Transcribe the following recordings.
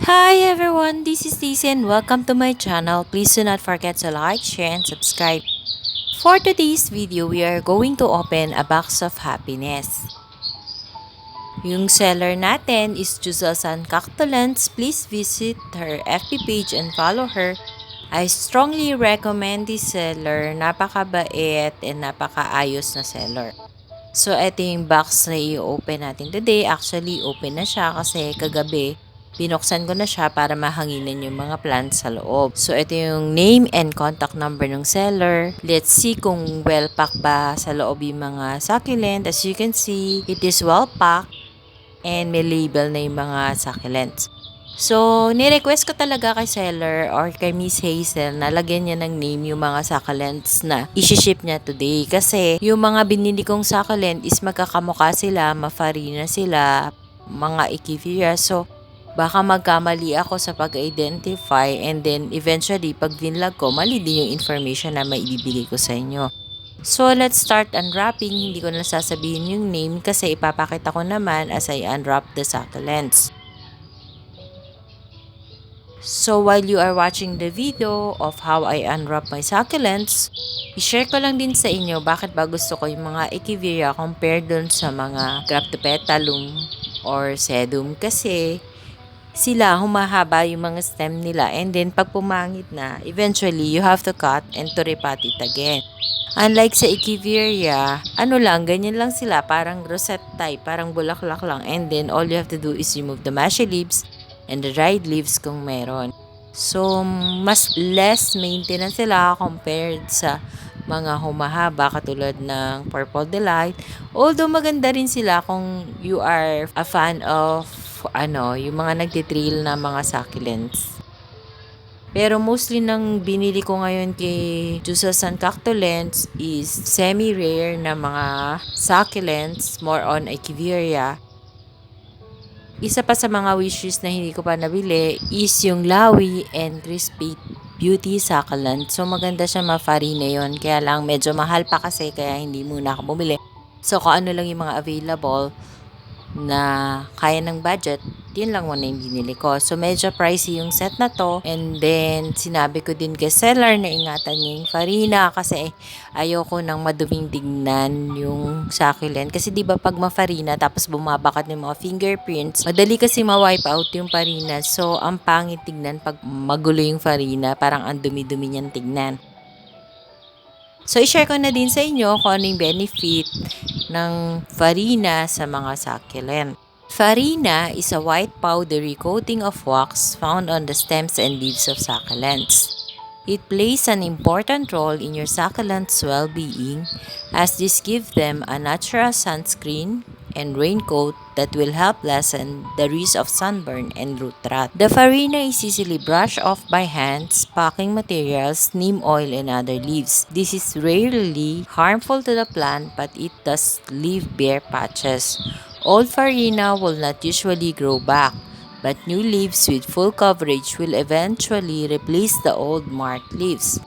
Hi everyone, this is Daisy and welcome to my channel. Please do not forget to like, share, and subscribe. For today's video, we are going to open a box of happiness. Yung seller natin is Juzelsan Cactolens. Please visit her FB page and follow her. I strongly recommend this seller. Napakabait and napakaayos na seller. So, ito yung box na i-open natin today. Actually, open na siya kasi kagabi binuksan ko na siya para mahanginan yung mga plants sa loob. So, ito yung name and contact number ng seller. Let's see kung well-packed ba sa loob yung mga succulent. As you can see, it is well-packed and may label na yung mga succulents. So, ni-request ko talaga kay seller or kay Miss Hazel na lagyan niya ng name yung mga succulents na isi-ship niya today. Kasi yung mga binili kong succulent is magkakamukha sila, mafarina sila, mga echeveria. So, baka magkamali ako sa pag-identify and then eventually pag vinlog ko, mali din yung information na maibibigay ko sa inyo. So, let's start unwrapping. Hindi ko na sasabihin yung name kasi ipapakita ko naman as I unwrap the succulents. So, while you are watching the video of how I unwrap my succulents, i-share ko lang din sa inyo bakit ba gusto ko yung mga echeveria compared dun sa mga Graptopetalum or sedum kasi sila humahaba yung mga stem nila and then pag pumangit na, eventually you have to cut and to repot it again. Unlike sa echeveria, ganyan lang sila, parang rosette type, parang bulaklak lang and then all you have to do is remove the mushy leaves and the dried leaves kung meron. So, mas less maintenance sila compared sa mga humahaba katulad ng Purple Delight. Although maganda rin sila kung you are a fan of yung mga nagtitrail na mga succulents. Pero mostly nang binili ko ngayon kay Juzelsan Cactolens is semi-rare na mga succulents, more on echeveria. Isa pa sa mga wishes na hindi ko pa nabili is yung Lawi and Crispy Beauty Succulent. So maganda siya, mafarina yon. Kaya lang medyo mahal pa kasi kaya hindi muna ako bumili. So kung ano lang yung mga available na kaya ng budget, yun lang muna yung binili ko. So, medyo pricey yung set na to. And then, sinabi ko din kay seller na ingatan niya yung farina kasi ayoko nang maduming tignan yung succulent. Kasi di ba pag mafarina tapos bumabakat ng mga fingerprints, madali kasi ma-wipe out yung farina. So, ang pangit tignan pag magulo yung farina. Parang ang dumi-dumi niyan tignan. So, i-share ko na din sa inyo kung ano yung benefit ng farina sa mga succulent. Farina is a white powdery coating of wax found on the stems and leaves of succulents. It plays an important role in your succulents' well-being as this gives them a natural sunscreen and raincoat that will help lessen the risk of sunburn and root rot. The farina is easily brushed off by hands, packing materials, neem oil, and other leaves. This is rarely harmful to the plant but it does leave bare patches. Old farina will not usually grow back, but new leaves with full coverage will eventually replace the old marked leaves.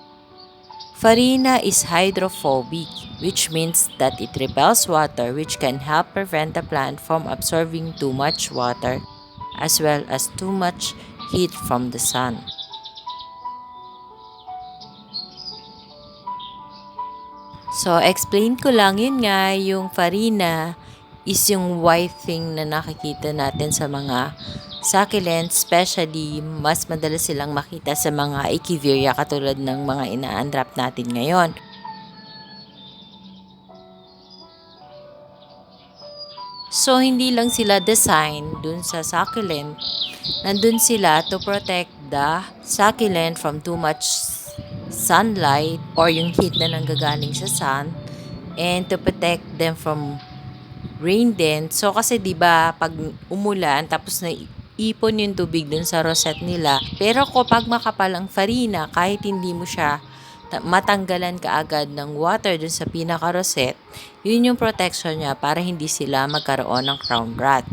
Farina is hydrophobic, which means that it repels water, which can help prevent the plant from absorbing too much water as well as too much heat from the sun. So, explain ko lang yun nga, yung farina is yung white thing na nakikita natin sa mga succulents, especially mas madalas silang makita sa mga echeveria katulad ng mga ina-unwrap natin ngayon. So, hindi lang sila design dun sa succulent, nandun sila to protect the succulent from too much sunlight or yung heat na nanggagaling sa sun and to protect them from rain din. So kasi 'di ba pag umulan tapos na ipon yung tubig dun sa rosette nila. Pero kapag makapal ang farina, kahit hindi mo siya matanggalan kaagad ng water dun sa pinaka-rosette, yun yung protection niya para hindi sila magkaroon ng crown rot.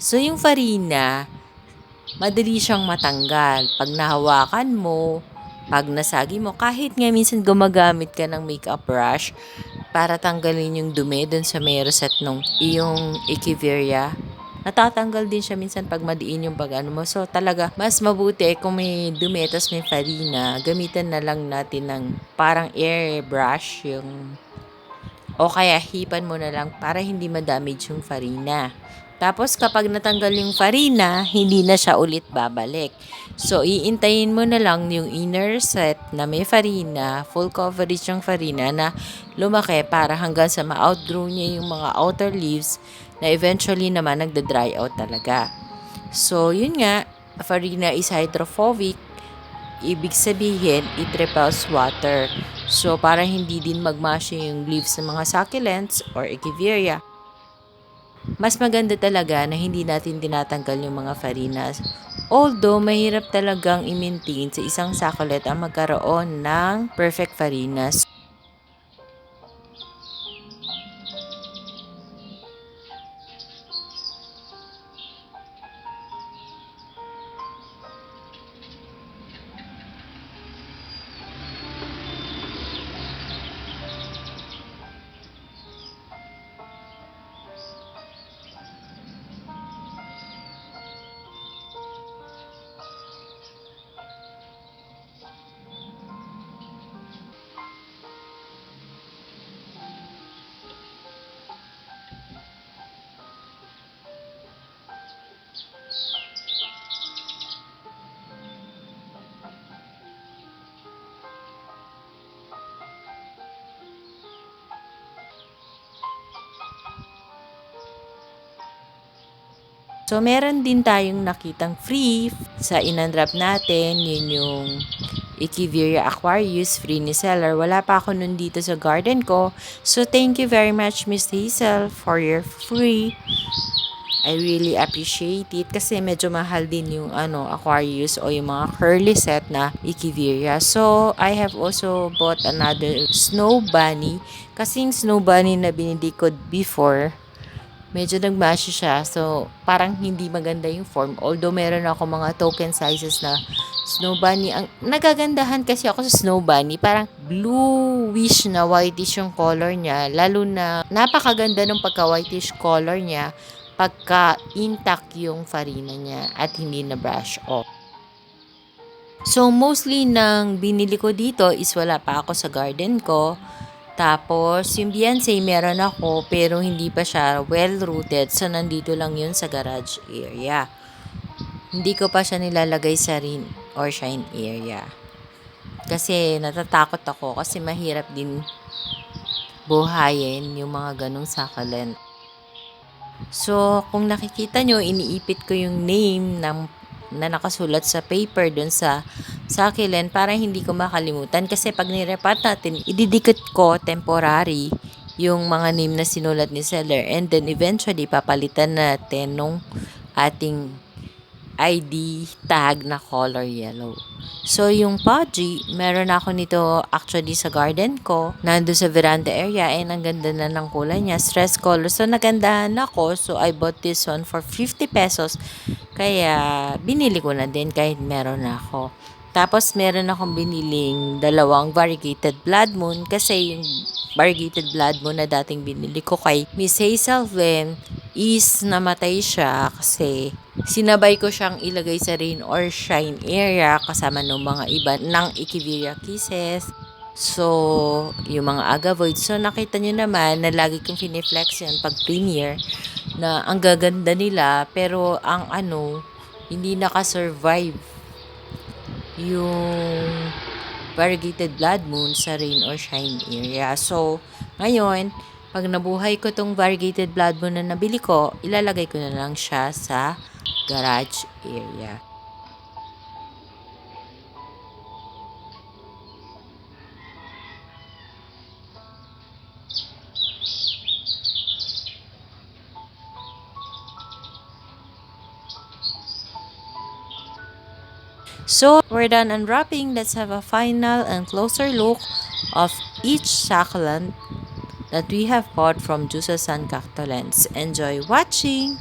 So yung farina, madali siyang matanggal. Pag nahawakan mo, pag nasagi mo, kahit nga minsan gumagamit ka ng makeup brush para tanggalin yung dumi dun sa may rosette nung iyong echeveria, natatanggal din siya minsan pag madiin yung pag mo. So talaga, mas mabuti kung may dumi tapos may farina, gamitan na lang natin ng parang airbrush yung o kaya hipan mo na lang para hindi ma-damage yung farina. Tapos kapag natanggal yung farina, hindi na siya ulit babalik. So iintayin mo na lang yung inner set na may farina, full coverage yung farina na lumaki para hanggang sa ma-outgrow niya yung mga outer leaves na eventually naman nagda-dry out talaga. So yun nga, farina is hydrophobic. Ibig sabihin, it repels water. So, para hindi din magmasya yung leaves ng mga succulents or echeveria, mas maganda talaga na hindi natin tinatanggal yung mga farinas. Although, mahirap talagang i-maintain sa isang succulent ang magkaroon ng perfect farinas. So, meron din tayong nakitang free sa inunwrap natin. Yun yung Echeveria Aquarius, free ni seller. Wala pa ako nun dito sa garden ko. So, thank you very much, Miss Hazel, for your free. I really appreciate it kasi medyo mahal din yung Aquarius o yung mga curly set na Echeveria. So, I have also bought another snow bunny. Kasing snow bunny na binili ko before, medyo nagmasya siya. So, parang hindi maganda yung form. Although, meron ako mga token sizes na snow bunny. Ang nagagandahan kasi ako sa snow bunny, parang bluish na whitish yung color niya. Lalo na napakaganda ng pagka-whitish color niya pagka intact yung farina niya at hindi na brush off. So, mostly nang binili ko dito is wala pa ako sa garden ko. Tapos, yung Beyonce meron ako pero hindi pa siya well-rooted. So, nandito lang yun sa garage area. Hindi ko pa siya nilalagay sa rain or shine area. Kasi natatakot ako kasi mahirap din buhayin yung mga ganong succulent. So, kung nakikita nyo, iniipit ko yung name na nakasulat sa paper dun sa succulent para hindi ko makalimutan. Kasi pag nirepat natin, ididikit ko temporary yung mga name na sinulat ni seller. And then eventually, papalitan natin nung ating ID tag na color yellow. So, yung Pudgy, meron ako nito actually sa garden ko. Nando sa veranda area and ang ganda na ng kulay niya. Stress color. So, nagandahan ako. So, I bought this one for 50 pesos. Kaya, binili ko na din kahit meron na ako. Tapos, meron akong biniling dalawang variegated blood moon kasi yung variegated blood moon na dating binili ko kay Miss Hazel Glenn is namatay siya kasi sinabay ko siyang ilagay sa rain or shine area kasama ng mga iba ng Echeveria Kisses. So, yung mga agavoid. So, nakita nyo naman na lagi kong finiflex yan pag premiere na ang gaganda nila pero ang hindi nakasurvive yung variegated blood moon sa rain or shine area. So, ngayon, pag nabuhay ko tong variegated blood moon na nabili ko, ilalagay ko na lang siya sa garage area. So, we're done unwrapping. Let's have a final and closer look of each succulent that we have bought from Juices and Cactolens. Enjoy watching!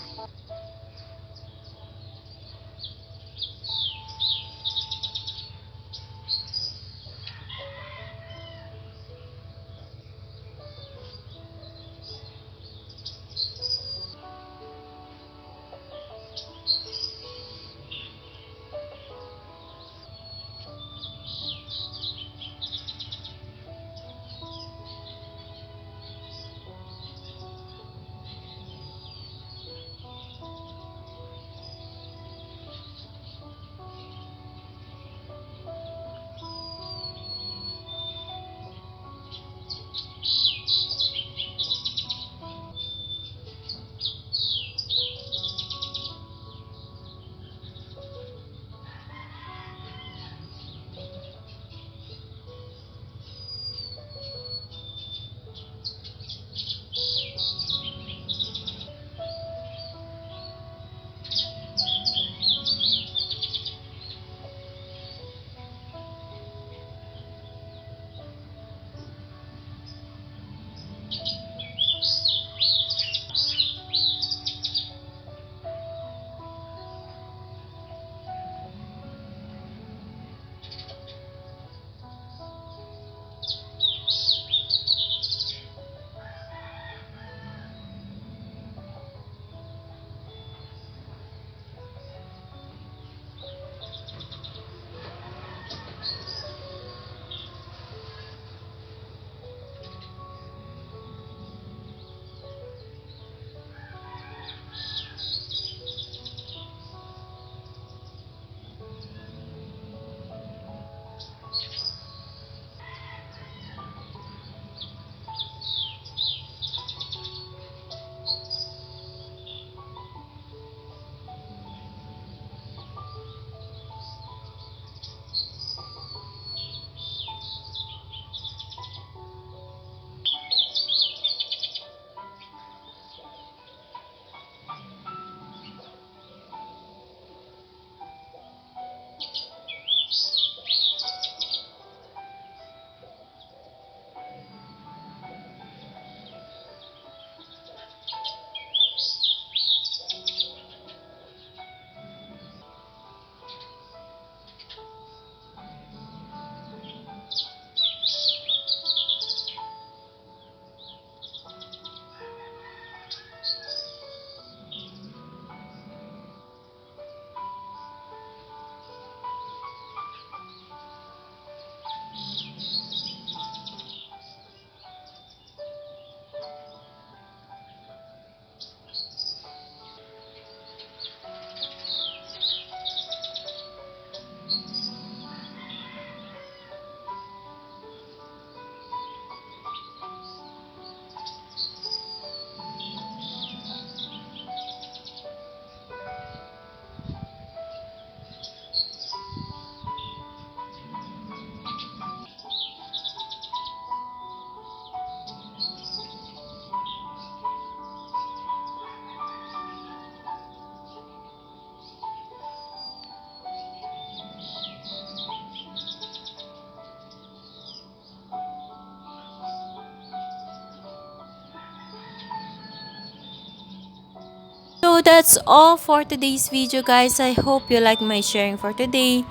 So that's all for today's video, guys. I hope you like my sharing for today.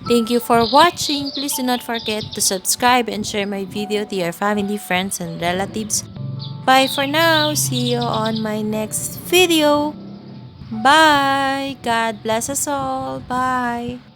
Thank you for watching. Please do not forget to subscribe and share my video to your family, friends, and relatives. Bye for now. See you on my next video. Bye. God bless us all. Bye.